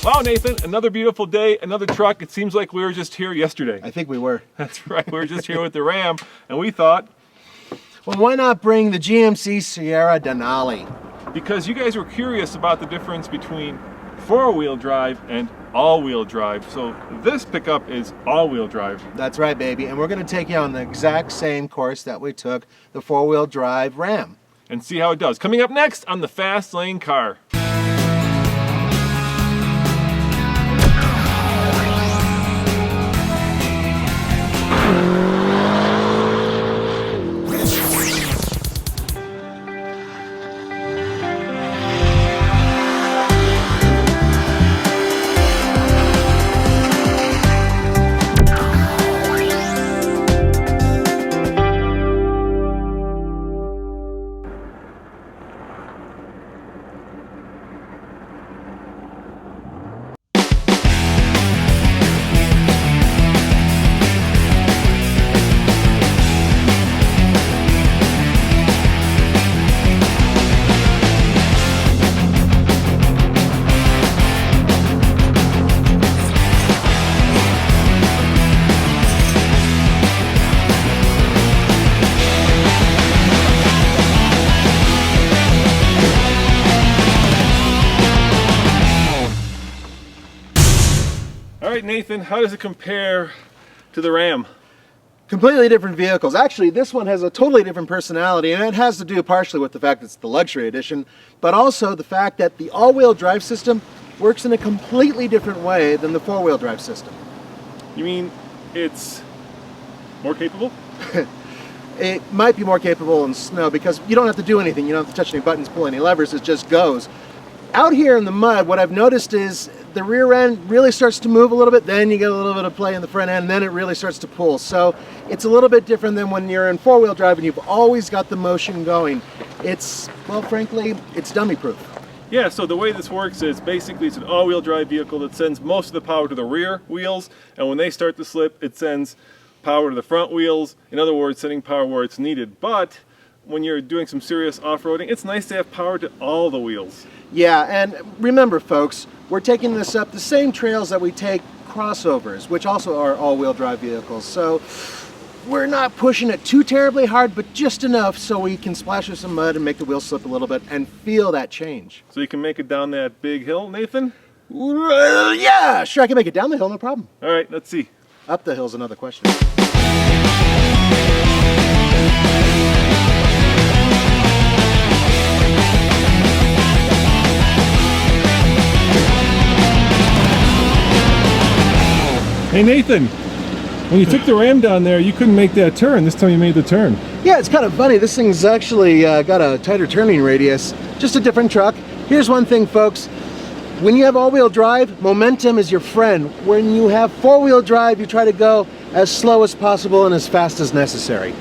Wow, Nathan, another beautiful day, another truck. It seems like we were just here yesterday. I think we were. That's right, we were just here with the Ram, and we thought, well, why not bring the GMC Sierra Denali? Because you guys were curious about the difference between four-wheel drive and all-wheel drive. So this pickup is all-wheel drive. That's right, baby. And we're going to take you on the exact same course that we took the four-wheel drive Ram. And see how it does. Coming up next on the Fast Lane Car. All right, Nathan, how does it compare to the Ram? Completely different vehicles. Actually, this one has a totally different personality, and it has to do partially with the fact it's the luxury edition, but also the fact that the all-wheel drive system works in a completely different way than the four-wheel drive system. You mean it's more capable? It might be more capable in snow because you don't have to do anything. You don't have to touch any buttons, pull any levers, it just goes. Out here in the mud, what I've noticed is the rear end really starts to move a little bit, then you get a little bit of play in the front end, and then it really starts to pull. So it's a little bit different than when you're in four-wheel drive and you've always got the motion going. It's, well, frankly, it's dummy-proof. Yeah, so the way this works is basically it's an all-wheel drive vehicle that sends most of the power to the rear wheels, and when they start to slip, it sends power to the front wheels. In other words, sending power where it's needed. But when you're doing some serious off-roading, it's nice to have power to all the wheels. Yeah, and remember, folks, we're taking this up the same trails that we take crossovers, which also are all-wheel drive vehicles. So we're not pushing it too terribly hard, but just enough so we can splash with some mud and make the wheels slip a little bit and feel that change. So you can make it down that big hill, Nathan? Yeah, sure, I can make it down the hill, no problem. All right, let's see. Up the hill's another question. Hey Nathan, when you took the Ram down there, you couldn't make that turn. This time you made the turn. Yeah, it's kind of funny. This thing's actually got a tighter turning radius, just a different truck. Here's one thing, folks. When you have all-wheel drive, momentum is your friend. When you have four-wheel drive, you try to go as slow as possible and as fast as necessary.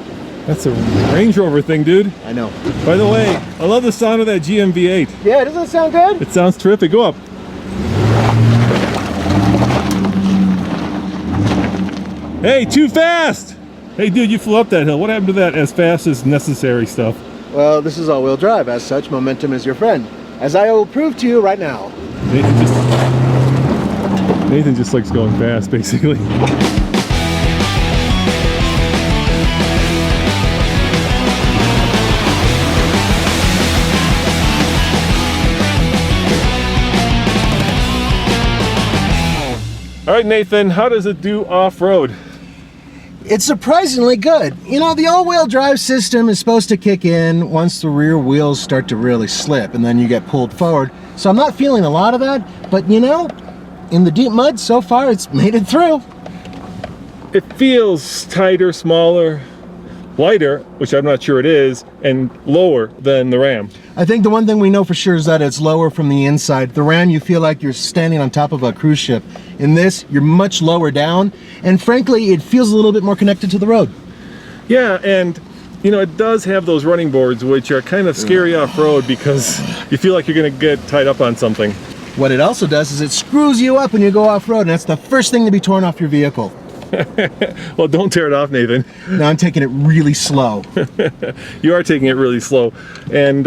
That's a Range Rover thing, dude. I know. By the way, I love the sound of that GM-V8. Yeah, doesn't it sound good? It sounds terrific. Go up. Hey, too fast! Hey, dude, you flew up that hill. What happened to that as fast as necessary stuff? Well, this is all-wheel drive. As such, momentum is your friend. As I will prove to you right now. Nathan just likes going fast, basically. All right, Nathan, how does it do off-road? It's surprisingly good. You know, the all-wheel drive system is supposed to kick in once the rear wheels start to really slip and then you get pulled forward. So I'm not feeling a lot of that, but you know, in the deep mud so far, it's made it through. It feels tighter, smaller, lighter, which I'm not sure it is, and lower than the Ram. I think the one thing we know for sure is that it's lower from the inside. The Ram, you feel like you're standing on top of a cruise ship. In this, you're much lower down, and frankly, it feels a little bit more connected to the road. Yeah, and you know, it does have those running boards, which are kind of scary off-road because you feel like you're going to get tied up on something. What it also does is it screws you up when you go off-road, and that's the first thing to be torn off your vehicle. Well, don't tear it off, Nathan. No, I'm taking it really slow. You are taking it really slow. And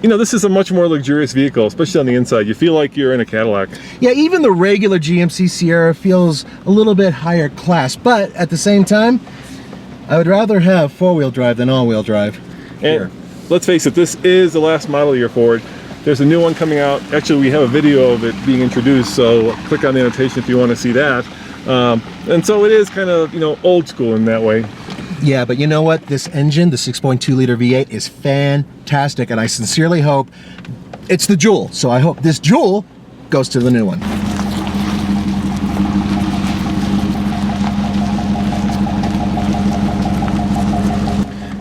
you know, this is a much more luxurious vehicle, especially on the inside. You feel like you're in a Cadillac. Yeah, even the regular GMC Sierra feels a little bit higher class, but at the same time, I would rather have four-wheel drive than all-wheel drive. And let's face it, this is the last model year Ford. There's a new one coming out. Actually, we have a video of it being introduced, so click on the annotation if you want to see that. And so it is kind of, you know, old school in that way. Yeah, but you know what? This engine, the 6.2 liter V8, is fantastic, and I sincerely hope it's the Jewel. So I hope this Jewel goes to the new one.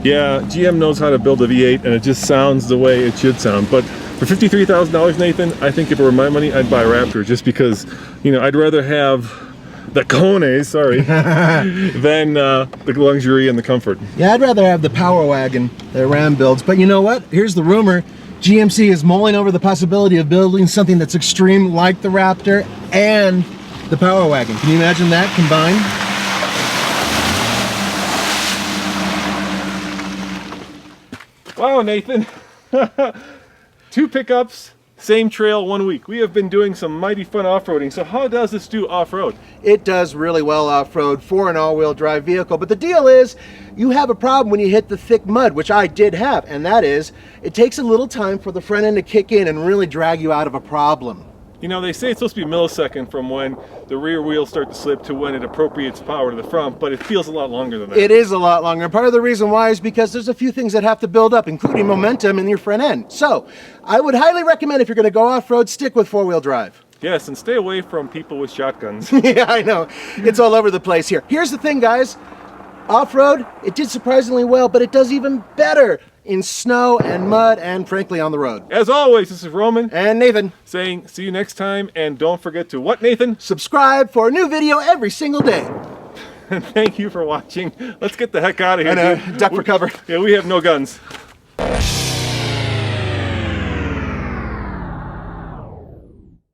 Yeah, GM knows how to build a V8, and it just sounds the way it should sound. But for $53,000, Nathan, I think if it were my money, I'd buy a Raptor, just because, you know, I'd rather have the cojones, sorry, than the luxury and the comfort. Yeah, I'd rather have the Power Wagon that Ram builds. But you know what? Here's the rumor. GMC is mulling over the possibility of building something that's extreme like the Raptor and the Power Wagon. Can you imagine that combined? Wow, Nathan. 2 pickups, same trail, 1 week. We have been doing some mighty fun off-roading. So how does this do off-road? It does really well off-road for an all-wheel drive vehicle, but the deal is you have a problem when you hit the thick mud, which I did have, and that is it takes a little time for the front end to kick in and really drag you out of a problem. You know, they say it's supposed to be a millisecond from when the rear wheels start to slip to when it appropriates power to the front, but it feels a lot longer than that. It is a lot longer, and part of the reason why is because there's a few things that have to build up, including momentum in your front end. So I would highly recommend, if you're going to go off-road, stick with four-wheel drive. Yes, and stay away from people with shotguns. Yeah, I know. It's all over the place here. Here's the thing, guys. Off-road, it did surprisingly well, but it does even better in snow and mud and, frankly, on the road. As always, this is Roman And Nathan. saying see you next time, and don't forget to what, Nathan? Subscribe for a new video every single day. Thank you for watching. Let's get the heck out of here. And duck for cover. Yeah, we have no guns.